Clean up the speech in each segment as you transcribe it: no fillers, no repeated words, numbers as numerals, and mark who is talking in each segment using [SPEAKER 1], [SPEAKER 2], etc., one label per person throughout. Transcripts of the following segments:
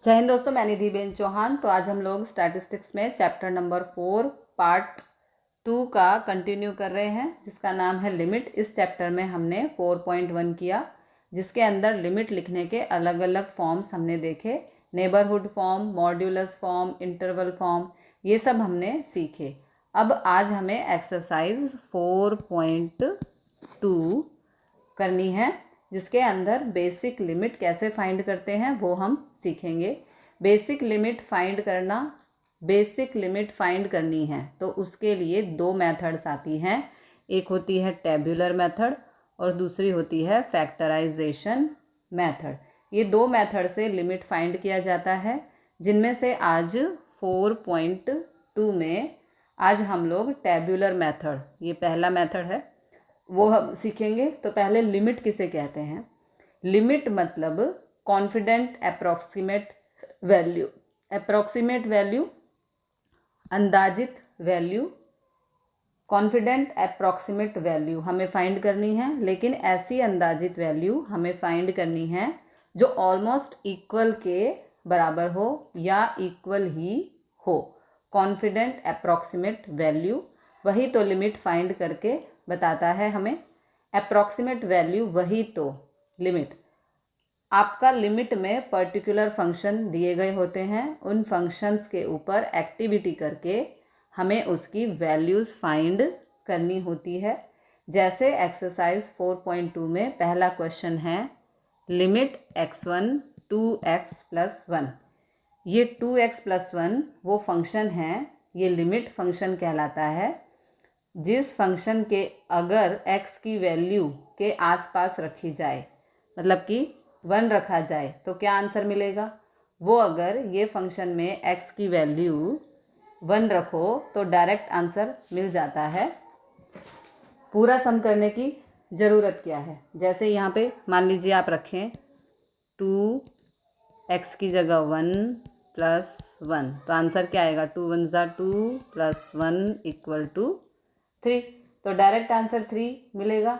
[SPEAKER 1] जय हिंद दोस्तों, मैं निधिबेन चौहान। तो आज हम लोग स्टैटिस्टिक्स में चैप्टर नंबर 4 पार्ट 2 का कंटिन्यू कर रहे हैं, जिसका नाम है लिमिट। इस चैप्टर में हमने 4.1 किया, जिसके अंदर लिमिट लिखने के अलग अलग फॉर्म्स हमने देखे। Neighbourhood form, modulus form, interval form, ये सब हमने सीखे। अब आज हमें एक्सरसाइज 4.2 करनी है, जिसके अंदर बेसिक लिमिट कैसे फाइंड करते हैं वो हम सीखेंगे। बेसिक लिमिट फाइंड करनी है तो उसके लिए दो मेथड्स आती हैं। एक होती है टेबुलर मेथड और दूसरी होती है फैक्टराइजेशन मेथड। ये दो मेथड से लिमिट फाइंड किया जाता है, जिनमें से आज 4.2 में आज हम लोग टेबुलर मेथड, ये पहला मेथड है, वो हम सीखेंगे। तो पहले लिमिट किसे कहते हैं? लिमिट मतलब confident approximate value. Approximate value, अंदाजित वैल्यू, कॉन्फिडेंट अप्रॉक्सीमेट वैल्यू हमें फाइंड करनी है। लेकिन ऐसी अंदाजित वैल्यू हमें फाइंड करनी है जो ऑलमोस्ट इक्वल के बराबर हो या इक्वल ही हो। कॉन्फिडेंट अप्रॉक्सीमेट वैल्यू, वही तो लिमिट फाइंड करके बताता है हमें। अप्रॉक्सीमेट वैल्यू वही तो लिमिट। आपका लिमिट में पर्टिकुलर फंक्शन दिए गए होते हैं, उन फंक्शंस के ऊपर एक्टिविटी करके हमें उसकी वैल्यूज़ फाइंड करनी होती है। जैसे एक्सरसाइज 4.2 में पहला क्वेश्चन है लिमिट x1 2x + 1। ये 2x + 1 वो फंक्शन है, ये लिमिट फंक्शन कहलाता है। जिस फंक्शन के अगर x की वैल्यू के आसपास रखी जाए, मतलब कि 1 रखा जाए, तो क्या आंसर मिलेगा? वो अगर ये फंक्शन में x की वैल्यू 1 रखो तो डायरेक्ट आंसर मिल जाता है। पूरा सम करने की ज़रूरत क्या है? जैसे यहाँ पे मान लीजिए आप रखें 2x की जगह 1 + 1, तो आंसर क्या आएगा? 2 × 1 = 2 + 1 = 3। तो डायरेक्ट आंसर 3 मिलेगा।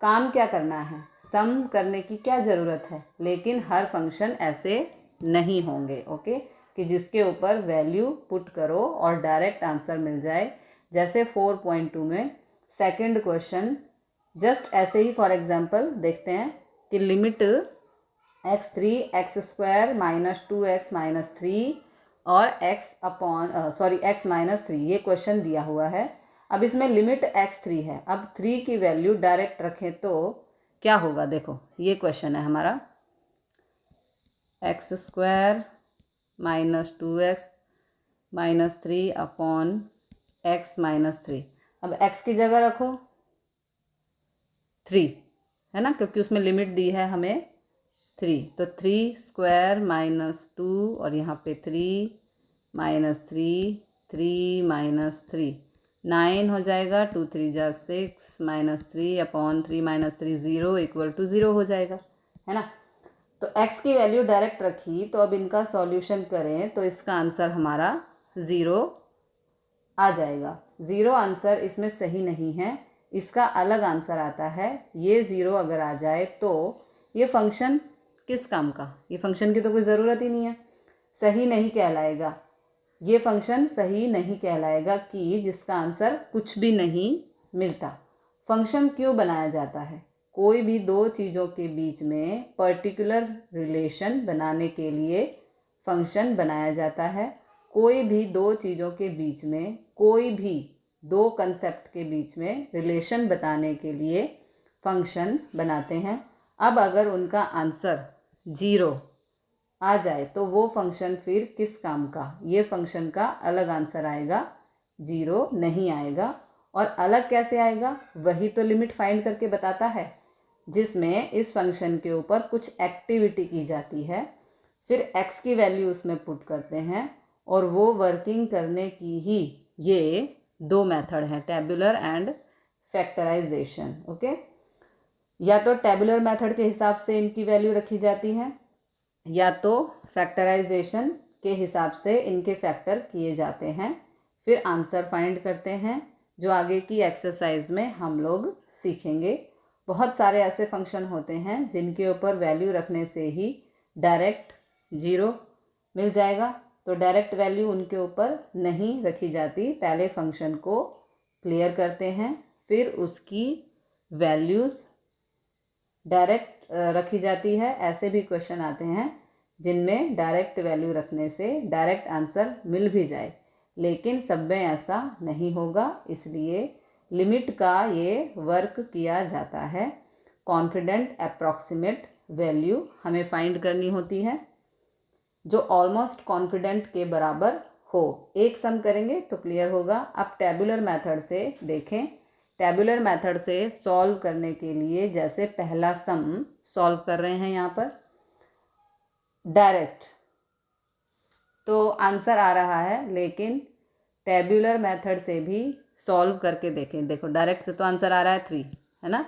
[SPEAKER 1] काम क्या करना है? सम करने की क्या ज़रूरत है? लेकिन हर फंक्शन ऐसे नहीं होंगे, ओके, कि जिसके ऊपर वैल्यू पुट करो और डायरेक्ट आंसर मिल जाए। जैसे 4.2 में सेकंड क्वेश्चन, जस्ट ऐसे ही फॉर एग्जांपल देखते हैं कि लिमिट x3 x² - 2x - 3 और x - 3, ये क्वेश्चन दिया हुआ है। अब इसमें लिमिट x3 है। अब 3 की वैल्यू डायरेक्ट रखें तो क्या होगा? देखो, ये क्वेश्चन है हमारा, x² - 2x - 3 / x - 3। अब x की जगह रखो 3, है ना, क्योंकि उसमें लिमिट दी है हमें 3। तो 3² - 2 और यहाँ पे 3 - 3 3 - 3 9 हो जाएगा। 2 × 3 = 6 - 3 / 3 - 3 0 = 0 हो जाएगा, है ना। तो x की वैल्यू डायरेक्ट रखी, तो अब इनका सॉल्यूशन करें तो इसका आंसर हमारा 0 आ जाएगा। 0 आंसर इसमें सही नहीं है, इसका अलग आंसर आता है। ये 0 अगर आ जाए तो ये फंक्शन किस काम का? ये फंक्शन की तो कोई ज़रूरत ही नहीं है, सही नहीं कहलाएगा। ये फंक्शन सही नहीं कहलाएगा कि जिसका आंसर कुछ भी नहीं मिलता। फंक्शन क्यों बनाया जाता है? कोई भी दो चीज़ों के बीच में पर्टिकुलर रिलेशन बनाने के लिए फंक्शन बनाया जाता है। कोई भी दो चीज़ों के बीच में, कोई भी दो कंसेप्ट के बीच में रिलेशन बताने के लिए फंक्शन बनाते हैं। अब अगर उनका आंसर 0 आ जाए तो वो फंक्शन फिर किस काम का? ये फंक्शन का अलग आंसर आएगा, 0 नहीं आएगा। और अलग कैसे आएगा? वही तो लिमिट फाइंड करके बताता है, जिसमें इस फंक्शन के ऊपर कुछ एक्टिविटी की जाती है, फिर x की वैल्यू उसमें पुट करते हैं और वो वर्किंग करने की ही ये दो मेथड हैं, टेबुलर एंड फैक्टराइजेशन, ओके। या तो टेबुलर मेथड के हिसाब से इनकी वैल्यू रखी जाती है, या तो फैक्टराइजेशन के हिसाब से इनके फैक्टर किए जाते हैं, फिर आंसर फाइंड करते हैं, जो आगे की एक्सरसाइज में हम लोग सीखेंगे। बहुत सारे ऐसे फंक्शन होते हैं जिनके ऊपर वैल्यू रखने से ही डायरेक्ट 0 मिल जाएगा। तो डायरेक्ट वैल्यू उनके ऊपर नहीं रखी जाती, पहले फंक्शन को क्लियर करते हैं, फिर उसकी वैल्यूज़ डायरेक्ट रखी जाती है। ऐसे भी क्वेश्चन आते हैं जिनमें डायरेक्ट वैल्यू रखने से डायरेक्ट आंसर मिल भी जाए, लेकिन सब में ऐसा नहीं होगा, इसलिए लिमिट का ये वर्क किया जाता है। कॉन्फिडेंट अप्रॉक्सीमेट वैल्यू हमें फाइंड करनी होती है जो ऑलमोस्ट कॉन्फिडेंट के बराबर हो। एक सम करेंगे तो क्लियर होगा। अब टेबुलर मेथड से देखें। टेबुलर मेथड से सॉल्व करने के लिए जैसे पहला सम सॉल्व कर रहे हैं यहाँ पर डायरेक्ट, तो आंसर आ रहा है, लेकिन टेबुलर मेथड से भी सॉल्व करके देखें। देखो डायरेक्ट से तो आंसर आ रहा है 3, है ना,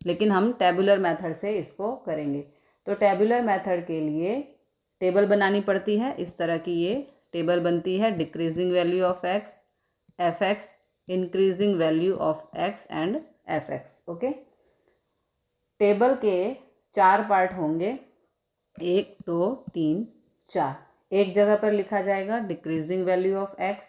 [SPEAKER 1] लेकिन हम टेबुलर मेथड से इसको करेंगे। तो टेबुलर मेथड के लिए टेबल बनानी पड़ती है। इस तरह की ये टेबल बनती है। Decreasing value of x, F x, increasing value of x and F x. Okay, table के 4 पार्ट होंगे, 1 2 3 4। एक जगह पर लिखा जाएगा डिक्रीजिंग वैल्यू ऑफ एक्स,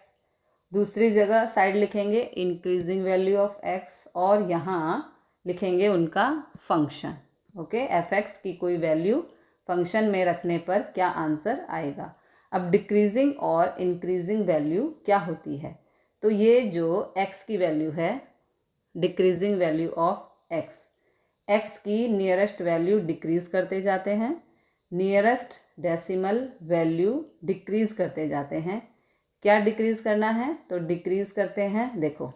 [SPEAKER 1] दूसरी जगह साइड लिखेंगे इंक्रीजिंग वैल्यू ऑफ एक्स, और यहाँ लिखेंगे उनका फंक्शन। ओके, एफ एक्स की कोई वैल्यू फंक्शन में रखने पर क्या आंसर आएगा। अब डिक्रीजिंग और इंक्रीजिंग वैल्यू क्या होती है, तो ये जो एक्स की वैल्यू है, decreasing value of x, x की नियरेस्ट वैल्यू डिक्रीज करते जाते हैं, नियरेस्ट डेसिमल वैल्यू डिक्रीज करते जाते हैं। क्या डिक्रीज करना है, तो डिक्रीज करते हैं, देखो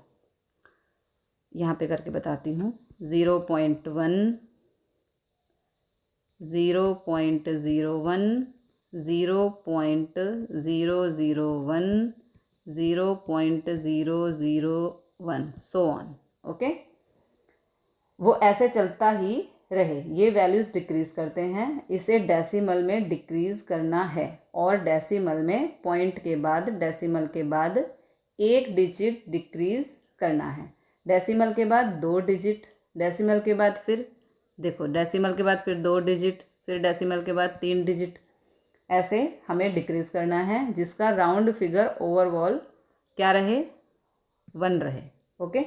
[SPEAKER 1] यहाँ पे करके बताती हूँ। 0.1, 0.01, 0.001, 0.001, सो ऑन। ओके, वो ऐसे चलता ही रहे, ये वैल्यूज़ डिक्रीज़ करते हैं। इसे डेसिमल में डिक्रीज़ करना है, और डेसिमल में पॉइंट के बाद, डेसिमल के बाद 1 डिजिट डिक्रीज़ करना है, डेसिमल के बाद 2 डिजिट, डेसिमल के बाद फिर देखो डेसिमल के बाद फिर 2 डिजिट, फिर डेसिमल के बाद 3 डिजिट, ऐसे हमें डिक्रीज़ करना है, जिसका राउंड फिगर ओवरऑल क्या रहे, 1 रहे। ओके,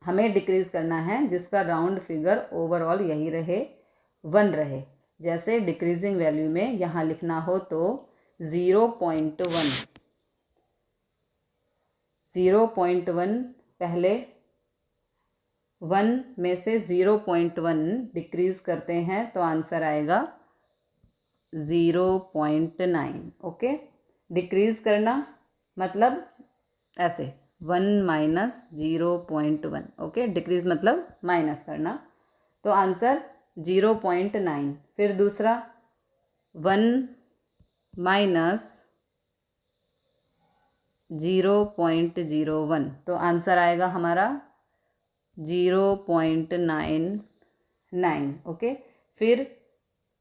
[SPEAKER 1] हमें डिक्रीज़ करना है जिसका राउंड फिगर ओवरऑल यही रहे, 1 रहे। जैसे डिक्रीजिंग वैल्यू में यहाँ लिखना हो तो 0.1, 0.1 पहले 1 में से 0.1 डिक्रीज़ करते हैं तो आंसर आएगा 0.9। ओके, डिक्रीज़ करना मतलब ऐसे 1 माइनस 0.1। ओके, डिक्रीज़ मतलब माइनस करना, तो आंसर 0.9। फिर दूसरा 1 माइनस 0.01, तो आंसर आएगा हमारा 0.99। ओके, फिर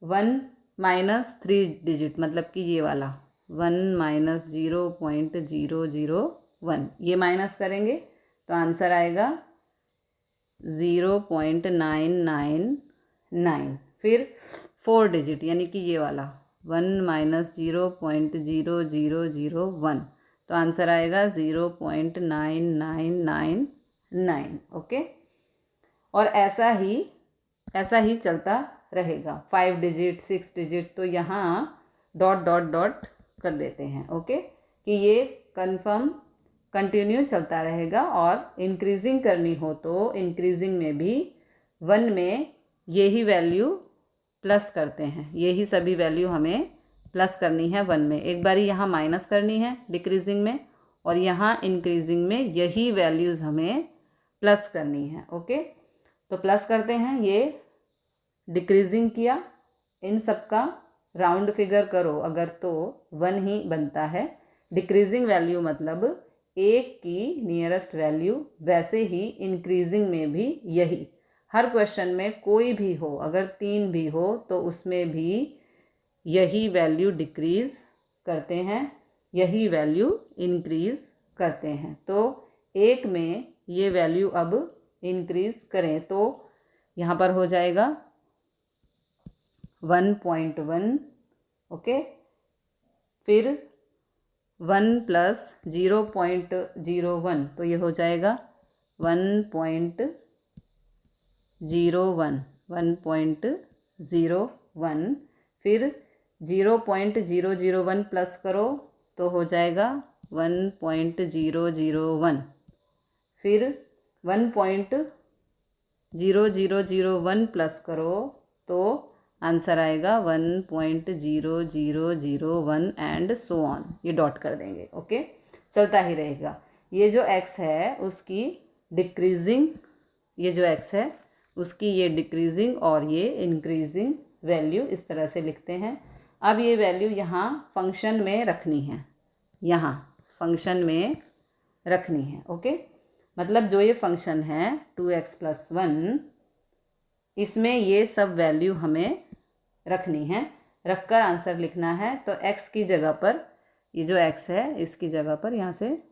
[SPEAKER 1] 1 माइनस 3 डिजिट, मतलब कि ये वाला 1 माइनस 0.001, ये माइनस करेंगे तो आंसर आएगा 0.999। फिर 4 डिजिट यानी कि ये वाला 1 माइनस 0.0001, तो आंसर आएगा 0.9999। ओके, और ऐसा ही चलता रहेगा। 5 डिजिट, 6 डिजिट, तो यहाँ डॉट डॉट डॉट कर देते हैं। ओके, कि ये कंटिन्यू चलता रहेगा, और इंक्रीजिंग करनी हो तो इंक्रीजिंग में भी 1 में यही वैल्यू प्लस करते हैं, यही सभी वैल्यू हमें प्लस करनी है 1 में। एक बारी यहाँ माइनस करनी है डिक्रीजिंग में, और यहाँ इंक्रीजिंग में यही वैल्यूज़ हमें प्लस करनी है। ओके, तो प्लस करते हैं, ये डिक्रीजिंग किया, इन सब का राउंड फिगर करो अगर तो 1 ही बनता है। डिक्रीजिंग वैल्यू मतलब 1 की नियरेस्ट वैल्यू, वैसे ही इंक्रीजिंग में भी यही। हर क्वेश्चन में कोई भी हो, अगर 3 भी हो तो उसमें भी यही वैल्यू डिक्रीज़ करते हैं, यही वैल्यू इंक्रीज़ करते हैं। तो 1 में ये वैल्यू अब इंक्रीज़ करें तो यहाँ पर हो जाएगा 1.1। ओके, फिर 1 प्लस 0.01, तो ये हो जाएगा 1.01, 1.01। फिर 0.001 प्लस करो तो हो जाएगा 1.001। फिर 1.0001 प्लस करो तो आंसर आएगा 1.0001 एंड सो ऑन। ये डॉट कर देंगे। ओके, चलता ही रहेगा। ये जो x है उसकी डिक्रीजिंग, ये जो x है उसकी ये डिक्रीजिंग और ये इंक्रीजिंग वैल्यू इस तरह से लिखते हैं। अब ये वैल्यू यहाँ फंक्शन में रखनी है, यहाँ फंक्शन में रखनी है। ओके, मतलब जो ये फंक्शन है 2x+1, इसमें ये सब वैल्यू हमें रखनी है, रखकर आंसर लिखना है। तो x की जगह पर, ये जो x है इसकी जगह पर, यहाँ से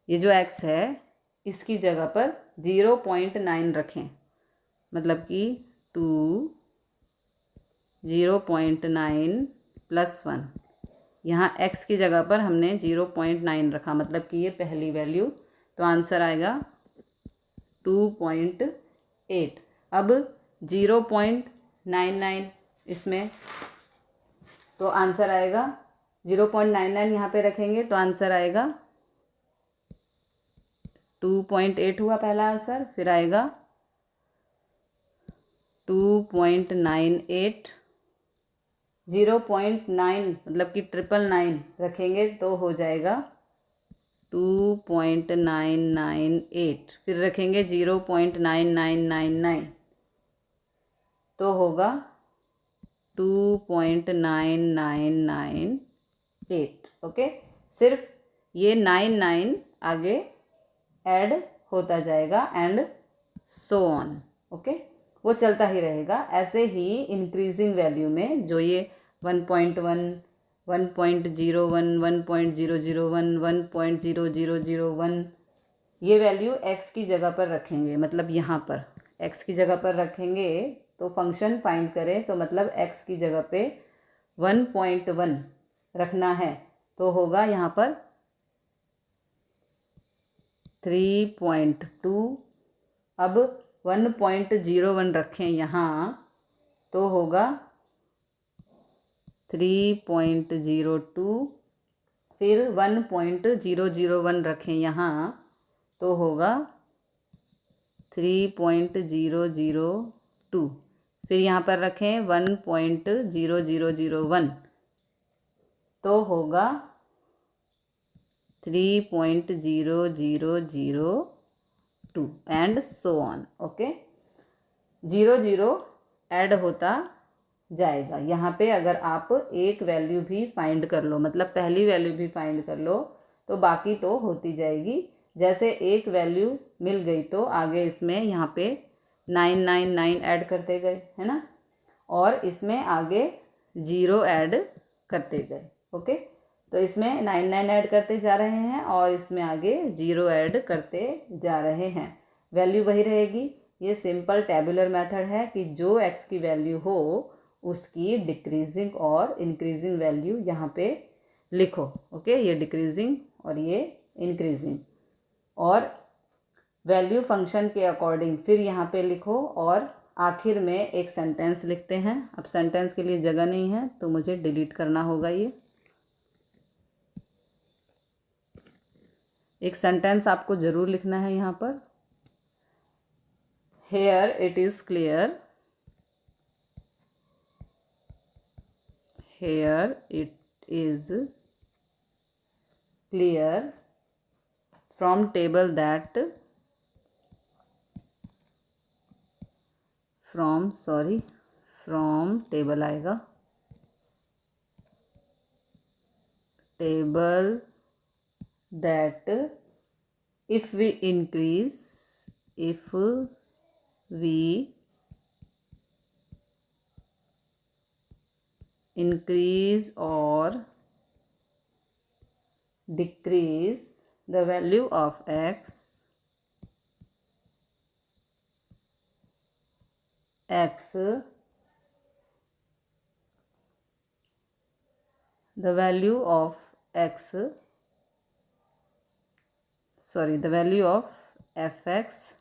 [SPEAKER 1] ये जो x है इसकी जगह पर 0.9 रखें, मतलब कि 0.9 + 1। यहाँ x की जगह पर हमने 0.9 रखा, मतलब कि ये पहली वैल्यू, तो आंसर आएगा 2.8। अब 0.99 इसमें, तो आंसर आएगा 0.99 यहाँ पे रखेंगे तो आंसर आएगा 2.8 हुआ पहला आंसर। फिर आएगा 2.98, 0.9 मतलब कि 999 रखेंगे तो हो जाएगा 2.998। फिर रखेंगे 0.9999 तो होगा 2.9998। ओके, सिर्फ ये 99 आगे ऐड होता जाएगा एंड सो ऑन। ओके, वो चलता ही रहेगा। ऐसे ही इंक्रीजिंग वैल्यू में जो ये 1.1, 1.01, 1.001, 1.0001, ये वैल्यू x की जगह पर रखेंगे, मतलब यहाँ पर x की जगह पर रखेंगे। तो फंक्शन फाइंड करें तो मतलब x की जगह पे 1.1 रखना है, तो होगा यहाँ पर 3.2। अब 1.01 रखें यहाँ तो होगा 3.02। फिर 1.001 रखें यहाँ तो होगा 3.002। फिर यहाँ पर रखें 1.0001 तो होगा 3.0002 and so on. Okay, 00 add होता जाएगा। यहाँ पे अगर आप एक वैल्यू भी फाइंड कर लो, मतलब पहली वैल्यू भी फाइंड कर लो, तो बाकी तो होती जाएगी। जैसे एक वैल्यू मिल गई तो आगे इसमें यहाँ पे 999 ऐड करते गए, है ना, और इसमें आगे 0 ऐड करते गए। ओके, तो इसमें 99 ऐड करते जा रहे हैं और इसमें आगे 0 ऐड करते जा रहे हैं। वैल्यू वही रहेगी। ये सिंपल टेबुलर मेथड है कि जो x की वैल्यू हो उसकी डिक्रीजिंग और इंक्रीजिंग वैल्यू यहाँ पे लिखो। ओके, ये डिक्रीजिंग और ये इंक्रीजिंग, और वैल्यू फंक्शन के अकॉर्डिंग फिर यहाँ पे लिखो, और आखिर में एक सेंटेंस लिखते हैं। अब सेंटेंस के लिए जगह नहीं है तो मुझे डिलीट करना होगा। ये एक सेंटेंस आपको ज़रूर लिखना है यहाँ पर। Here it is clear, here it is clear from table that, from table आएगा, table that if we increase or decrease the value of x the value of x, sorry, the value of fx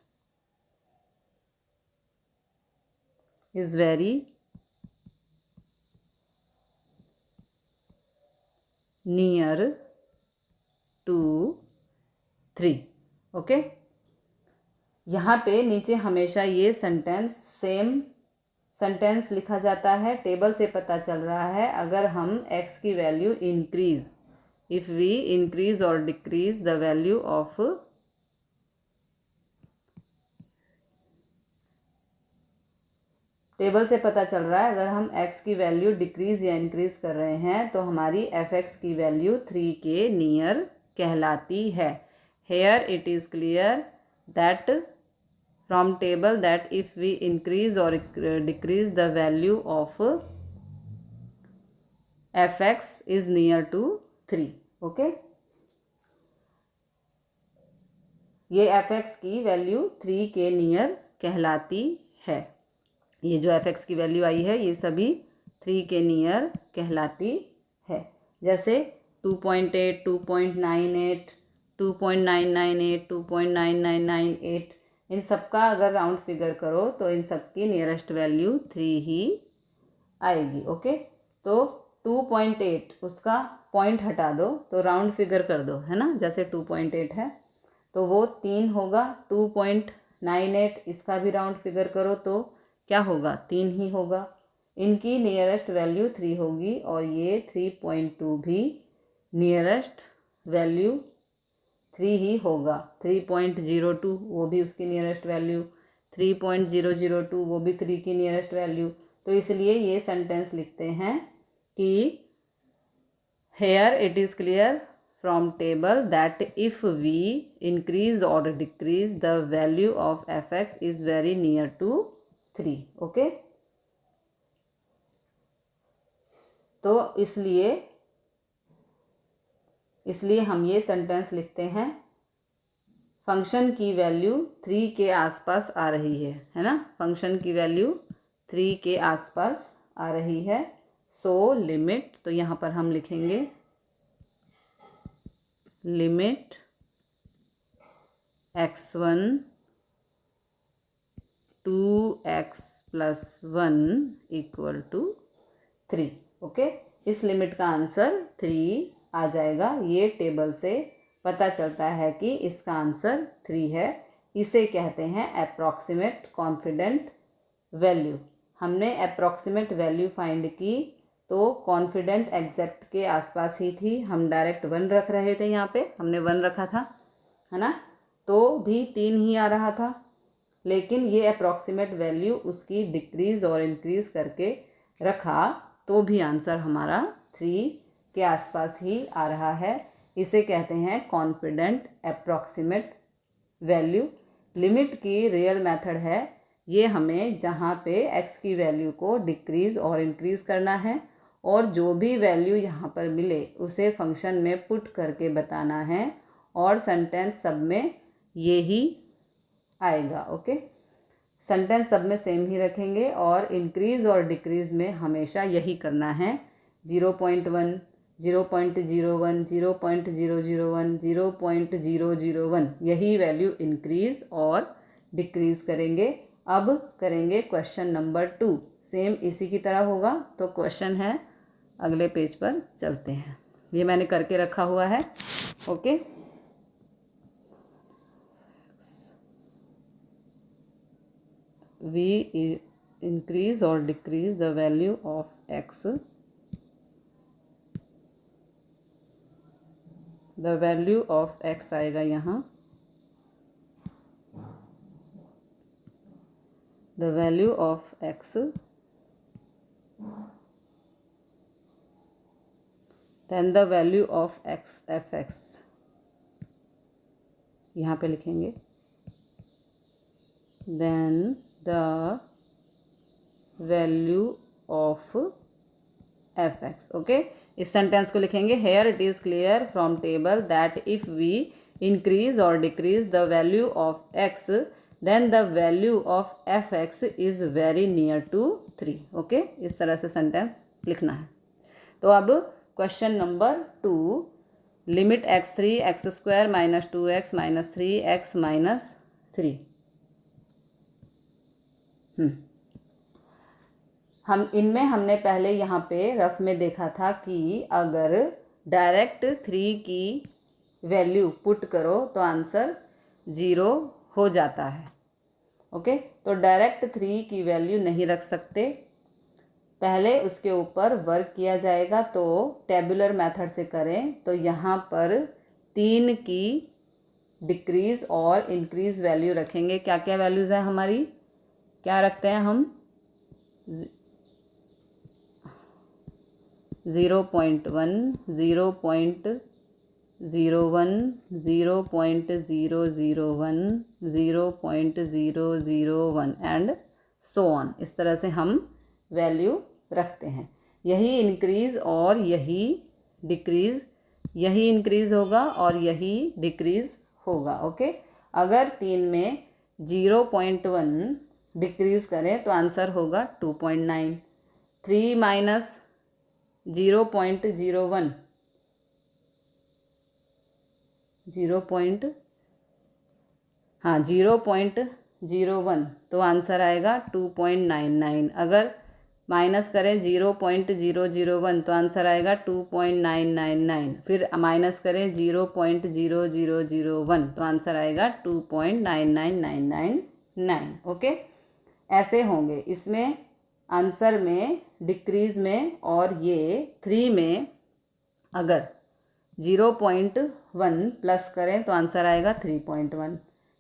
[SPEAKER 1] is very near to 3. Okay, यहाँ पे नीचे हमेशा ये sentence same sentence लिखा जाता है। Table से पता चल रहा है अगर हम x की value increase, if we increase और decrease the value of table से पता चल रहा है अगर हम x की वैल्यू डिक्रीज या इंक्रीज कर रहे हैं तो हमारी fx की वैल्यू 3 के नियर कहलाती है। Here it is clear that from table that if we increase और decrease the value of fx is near to 3। Okay, ये fx की वैल्यू 3 के नियर कहलाती है। ये जो fx की वैल्यू आई है ये सभी 3 के नियर कहलाती है। जैसे 2.8, 2.98, 2.998, 2.9998, इन सब का अगर राउंड फिगर करो तो इन सब की नियरेस्ट वैल्यू 3 ही आएगी। ओके, तो 2.8 उसका पॉइंट हटा दो तो राउंड फिगर कर दो, है ना। जैसे 2.8 है तो वो 3 होगा। 2.98 इसका भी राउंड फिगर करो तो क्या होगा, 3 ही होगा। इनकी नियरेस्ट वैल्यू 3 होगी और ये 3.2 भी नियरेस्ट वैल्यू 3 ही होगा। 3.02 वो भी उसकी नियरेस्ट वैल्यू, 3.002 वो भी 3 की नियरेस्ट वैल्यू। तो इसलिए ये सेंटेंस लिखते हैं कि here it is clear from table that if we increase और decrease the value of fx is very near to 3। Okay, तो इसलिए हम ये सेंटेंस लिखते हैं फंक्शन की वैल्यू 3 के आसपास आ रही है ना। फंक्शन की वैल्यू 3 के आसपास आ रही है। सो लिमिट, तो यहाँ पर हम लिखेंगे limit x1 to x+1 equal to 3। Okay, इस लिमिट का आंसर 3 आ जाएगा। ये टेबल से पता चलता है कि इसका आंसर 3 है। इसे कहते हैं अप्रॉक्सीमेट कॉन्फिडेंट वैल्यू। हमने अप्रॉक्सीमेट वैल्यू फाइंड की तो कॉन्फिडेंट एग्जैक्ट के आसपास ही थी। हम डायरेक्ट 1 रख रहे थे, यहाँ पे हमने 1 रखा था, है ना, तो भी 3 ही आ रहा था। लेकिन ये अप्रॉक्सीमेट वैल्यू उसकी डिक्रीज़ और इंक्रीज करके रखा तो भी आंसर हमारा 3 के आसपास ही आ रहा है। इसे कहते हैं कॉन्फिडेंट अप्रॉक्सीमेट वैल्यू। लिमिट की रियल मेथड है ये, हमें जहाँ पे x की वैल्यू को डिक्रीज़ और इंक्रीज़ करना है और जो भी वैल्यू यहाँ पर मिले उसे फंक्शन में पुट करके बताना है और सेंटेंस सब में ये ही आएगा। ओके, सेंटेंस सब में सेम ही रखेंगे और इंक्रीज़ और डिक्रीज़ में हमेशा यही करना है। 0.1, 0.01, 0.001, 0.001 यही वैल्यू इंक्रीज़ और डिक्रीज़ करेंगे। अब करेंगे क्वेश्चन नंबर 2, सेम इसी की तरह होगा। तो क्वेश्चन है, अगले पेज पर चलते हैं। ये मैंने करके रखा हुआ है। Okay, we increase or decrease the value of x, the value of x आएगा यहाँ, the value of x, then the value of x fx, यहाँ पे लिखेंगे then the value of fx। Okay, इस सेंटेंस को लिखेंगे here it is clear from table that if we increase और decrease the value of x then the value of fx is very near to 3। Okay, इस तरह से sentence लिखना है। तो अब question number 2, limit x3 x square minus 2x minus 3x minus 3। हमने पहले यहाँ पे रफ में देखा था कि अगर डायरेक्ट 3 की वैल्यू पुट करो तो आंसर 0 हो जाता है। ओके, तो डायरेक्ट 3 की वैल्यू नहीं रख सकते, पहले उसके ऊपर वर्क किया जाएगा। तो टेबुलर मेथड से करें तो यहाँ पर 3 की डिक्रीज़ और इंक्रीज़ वैल्यू रखेंगे। क्या क्या वैल्यूज़ हैं हमारी, क्या रखते हैं हम, 0.1, 0.01, 0.001, 0.001 एंड सो ऑन। इस तरह से हम वैल्यू रखते हैं। यही इंक्रीज़ और यही डिक्रीज़, यही इंक्रीज़ होगा और यही डिक्रीज़ होगा। ओके, अगर 3 में 0.1 डिक्रीज़ करें तो आंसर होगा 2.9। 3 माइनस 0.01, 0.01 तो आंसर आएगा 2.99। अगर माइनस करें 0.001 तो आंसर आएगा 2.999। फिर माइनस करें 0.0001 तो आंसर आएगा 2.99999। ओके, ऐसे होंगे इसमें आंसर में, डिक्रीज़ में, और ये 3 में अगर 0.1 प्लस करें तो आंसर आएगा 3.1।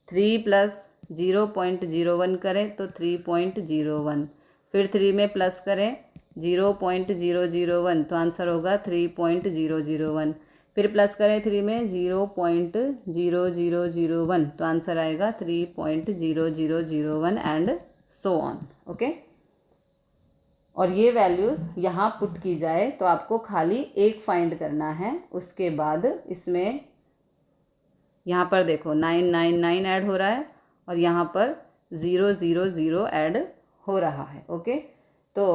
[SPEAKER 1] 3 प्लस 0.01 करें तो 3.01। फिर 3 में प्लस करें 0.001 तो आंसर होगा 3.001। फिर प्लस करें 3 में 0.0001 तो आंसर आएगा 3.0001 एंड सो ऑन। ओके, और ये वैल्यूज़ यहाँ पुट की जाए तो आपको खाली एक फाइंड करना है। उसके बाद इसमें यहाँ पर देखो 999 ऐड हो रहा है और यहाँ पर 000 ऐड हो रहा है। ओके, तो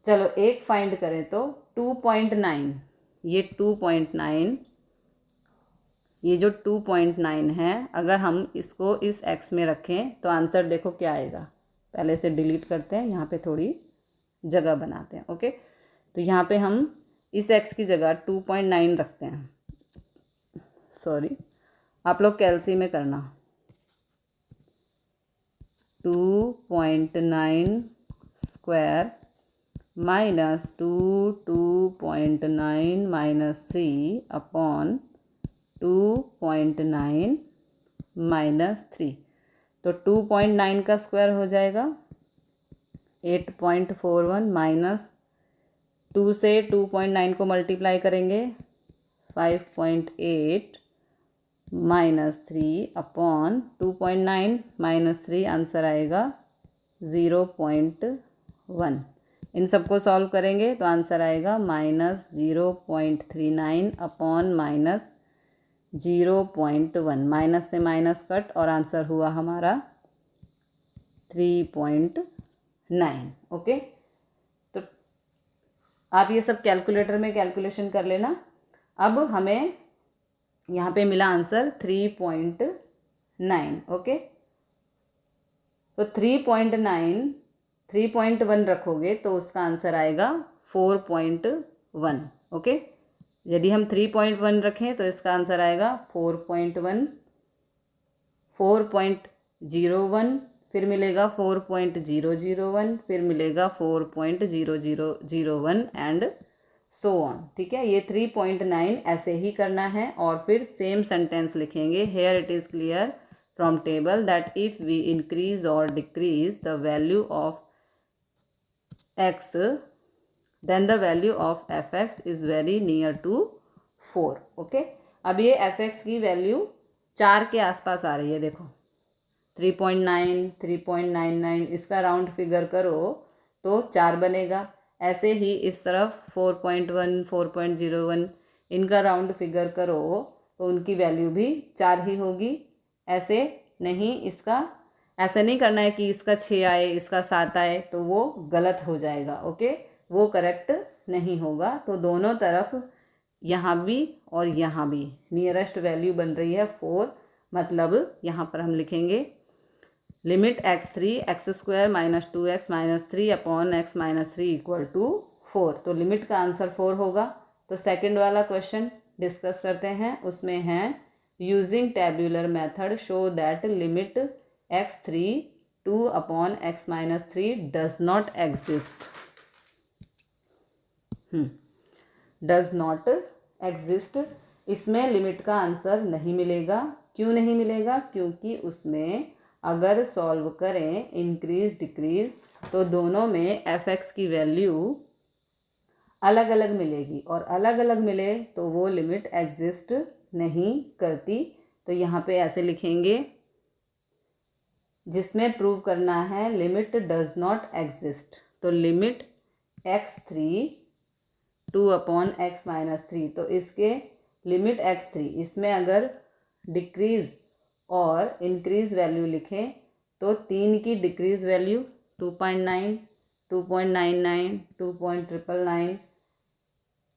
[SPEAKER 1] चलो एक फाइंड करें तो 2.9, ये 2.9, ये जो 2.9 है, अगर हम इसको इस x में रखें तो आंसर देखो क्या आएगा। पहले से डिलीट करते हैं, यहाँ पे थोड़ी जगह बनाते हैं। ओके, तो यहाँ पे हम इस x की जगह 2.9 रखते हैं। सॉरी, आप लोग कैलसी में करना। 2.9 square minus 2.9 minus 3 upon 2.9 minus 3। तो 2.9 का स्क्वायर हो जाएगा 8.41 माइनस 2 से 2.9 को मल्टीप्लाई करेंगे 5.8 माइनस 3 अपॉन 2.9 माइनस 3 आंसर आएगा 0.1। इन सबको सॉल्व करेंगे तो आंसर आएगा माइनस 0.39 अपॉन माइनस 0.1। माइनस से माइनस कट और आंसर हुआ हमारा 3.9। ओके, तो आप ये सब कैलकुलेटर में कैलकुलेशन कर लेना। अब हमें यहाँ पे मिला आंसर 3.9। ओके, तो 3.9 3.1 रखोगे तो उसका आंसर आएगा 4.1। ओके, यदि हम 3.1 रखें तो इसका आंसर आएगा 4.1, 4.01, फिर मिलेगा 4.001, फिर मिलेगा 4.0001 एंड सो ऑन। ठीक है, ये 3.9 ऐसे ही करना है और फिर सेम सेंटेंस लिखेंगे। Here it is clear from table that if we increase और decrease the value of x then the value of fx is very near to 4। Okay, अब ये fx की वैल्यू 4 के आसपास आ रही है। देखो 3.9, 3.99, इसका राउंड फिगर करो तो 4 बनेगा। ऐसे ही इस तरफ 4.1, 4.01, इनका राउंड फिगर करो तो उनकी वैल्यू भी 4 ही होगी। ऐसे नहीं, इसका ऐसे नहीं करना है कि इसका 6 आए, इसका 7 आए, तो वो गलत हो जाएगा। ओके, वो करेक्ट नहीं होगा, तो दोनों तरफ यहाँ भी और यहाँ भी नियरेस्ट वैल्यू बन रही है 4। मतलब यहाँ पर हम लिखेंगे limit x3 x² minus 2x minus 3 upon x minus 3 equal to 4। तो लिमिट का आंसर 4 होगा। तो सेकंड वाला क्वेश्चन डिस्कस करते हैं। उसमें है using tabular method show that limit x3 2 upon x minus 3 does not exist. Does not exist, इसमें लिमिट का आंसर नहीं मिलेगा। क्यों नहीं मिलेगा? क्योंकि उसमें अगर सॉल्व करें इंक्रीज डिक्रीज तो दोनों में f(x) की वैल्यू अलग अलग मिलेगी, और अलग अलग मिले तो वो लिमिट एग्जिस्ट नहीं करती। तो यहाँ पे ऐसे लिखेंगे, जिसमें प्रूव करना है लिमिट डज नॉट एग्जिस्ट। तो limit x3 2 upon x minus 3, तो इसके लिमिट x3, इसमें अगर डिक्रीज और इंक्रीज वैल्यू लिखें तो 3 की डिक्रीज वैल्यू 2.9 2.99 2.999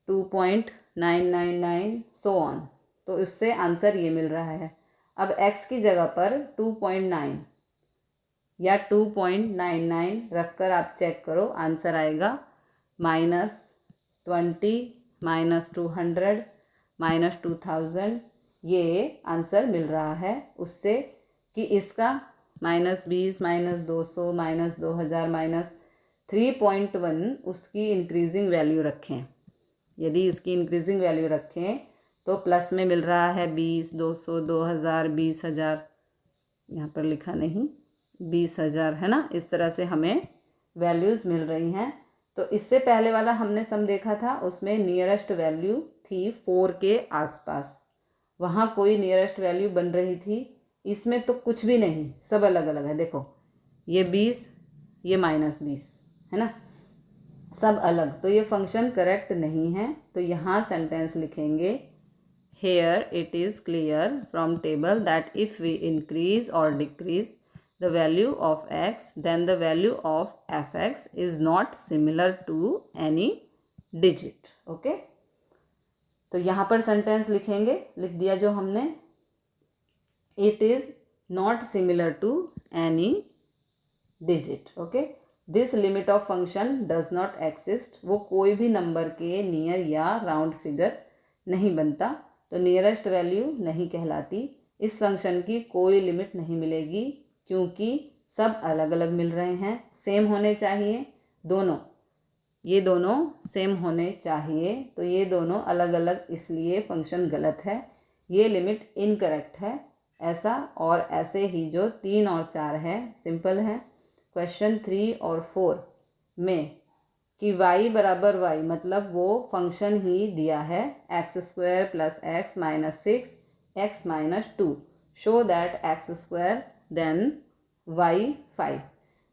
[SPEAKER 1] 2.999 सो ऑन। तो इससे आंसर ये मिल रहा है। अब x की जगह पर 2.9 या 2.99 रखकर आप चेक करो, आंसर आएगा -20 -200 -2000। ये आंसर मिल रहा है उससे कि इसका -20 -200 -2000 -3.1 उसकी इंक्रीजिंग वैल्यू रखें। यदि इसकी इंक्रीजिंग वैल्यू रखें तो प्लस में मिल रहा है 20 200 2000 20000, यहाँ पर लिखा नहीं 20000 है ना। इस तरह से हमें वैल्यूज़ मिल रही हैं। तो इससे पहले वाला हमने सम देखा था, उसमें नियरेस्ट वैल्यू थी 4 के आसपास, वहाँ कोई नियरेस्ट वैल्यू बन रही थी। इसमें तो कुछ भी नहीं, सब अलग अलग है। देखो ये 20 ये -20 है ना, सब अलग। तो ये फंक्शन करेक्ट नहीं है। तो यहाँ सेंटेंस लिखेंगे, here it is clear from table that if we increase और decrease the value of x then the value of f(x) is not similar to any digit। Okay, तो यहाँ पर सेंटेंस लिखेंगे, लिख दिया जो हमने, it is not similar to any digit. Okay, this limit of function does not exist, वो कोई भी नंबर के नियर या राउंड फिगर नहीं बनता, तो नियरेस्ट वैल्यू नहीं कहलाती। इस फंक्शन की कोई लिमिट नहीं मिलेगी क्योंकि सब अलग अलग मिल रहे हैं। सेम होने चाहिए दोनों, ये दोनों सेम होने चाहिए, तो ये दोनों अलग अलग, इसलिए फंक्शन गलत है। ये लिमिट इनकरेक्ट है। ऐसा और ऐसे ही जो 3 और 4 है सिंपल है। क्वेश्चन 3 और 4 में कि y बराबर y, मतलब वो फंक्शन ही दिया है x² + x - 6 x - 2, show that x² then y 5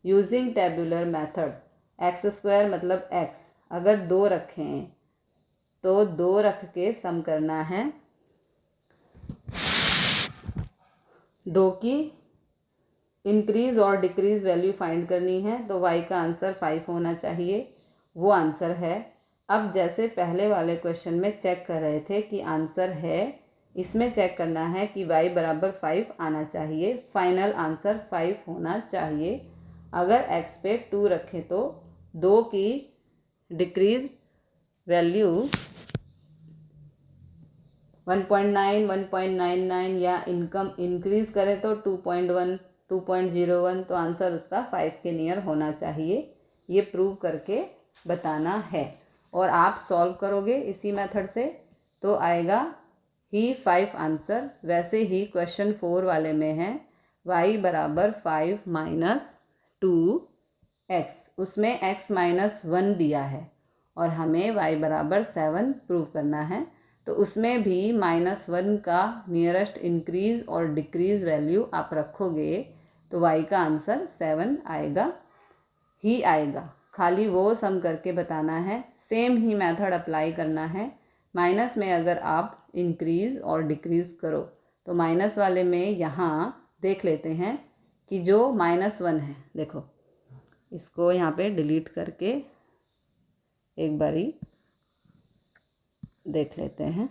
[SPEAKER 1] using tabular method. x² मतलब x, अगर 2 रखें तो 2 रख के सम करना है। 2 की इंक्रीज और डिक्रीज वैल्यू फाइंड करनी है, तो y का आंसर 5 होना चाहिए, वो आंसर है। अब जैसे पहले वाले क्वेश्चन में चेक कर रहे थे कि आंसर है, इसमें चेक करना है कि y बराबर 5 आना चाहिए, फाइनल आंसर 5 होना चाहिए। अगर x पे 2 रखें तो 2 की डिक्रीज वैल्यू 1.9 1.99 या इनकम इंक्रीज करें तो 2.1 2.01, तो आंसर उसका 5 के नियर होना चाहिए। ये प्रूव करके बताना है और आप सॉल्व करोगे इसी मेथड से तो आएगा ही 5 आंसर। वैसे ही क्वेश्चन 4 वाले में है y बराबर 5 - 2x, उसमें x - 1 दिया है और हमें y बराबर 7 प्रूव करना है, तो उसमें भी -1 का नियरेस्ट इंक्रीज और डिक्रीज वैल्यू आप रखोगे तो y का आंसर 7 आएगा ही आएगा। खाली वो सम करके बताना है, सेम ही मेथड अप्लाई करना है। माइनस में अगर आप इंक्रीज और डिक्रीज करो तो माइनस वाले में यहाँ देख लेते हैं कि जो -1 है, देखो इसको यहाँ पे डिलीट करके एक बारी देख लेते हैं।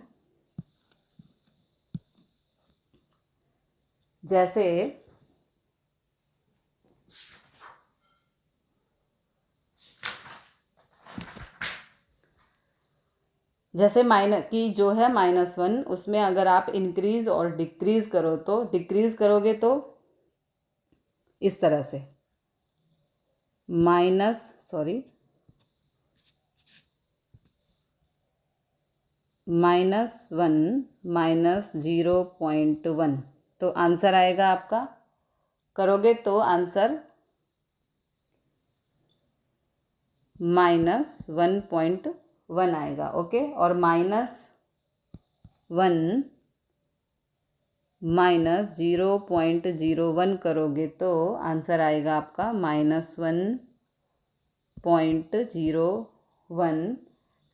[SPEAKER 1] जैसे माइनस की जो है -1, उसमें अगर आप इंक्रीज और डिक्रीज करो तो डिक्रीज करोगे तो इस तरह से -1 -0.1, तो आंसर आएगा आपका, करोगे तो आंसर -1.1 आएगा। ओके, और -1 -0.01 करोगे तो आंसर आएगा आपका -1.01।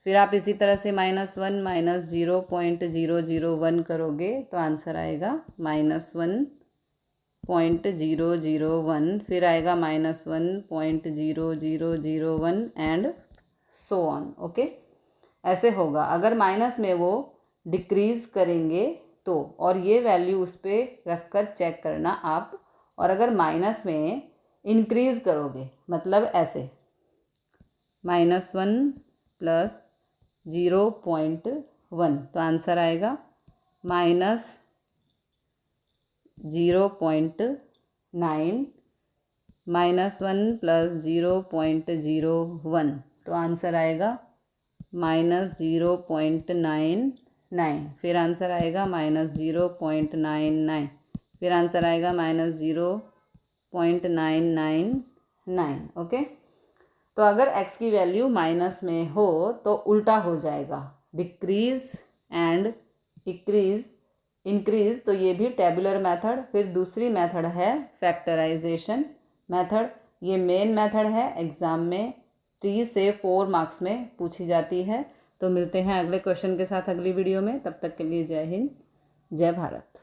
[SPEAKER 1] फिर आप इसी तरह से -1 -0.001 करोगे तो आंसर आएगा -1.001। फिर आएगा -1.0001 एंड सो ऑन। ओके, ऐसे होगा। अगर माइनस में वो डिक्रीज़ करेंगे तो, और ये वैल्यू उस पर रख कर चेक करना आप। और अगर माइनस में इंक्रीज़ करोगे मतलब ऐसे -1 + 0.1, तो आंसर आएगा -0.9, -1 + 0.01, तो आंसर आएगा -0.99। फिर आंसर आएगा -0.99। फिर आंसर आएगा -0.999। ओके, तो अगर x की वैल्यू माइनस में हो तो उल्टा हो जाएगा, डिक्रीज एंड इंक्रीज। तो ये भी टेबुलर मेथड। फिर दूसरी मेथड है फैक्टराइजेशन मेथड। ये मेन मेथड है, एग्ज़ाम में 3 से 4 मार्क्स में पूछी जाती है। तो मिलते हैं अगले क्वेश्चन के साथ अगली वीडियो में। तब तक के लिए जय हिंद, जय भारत।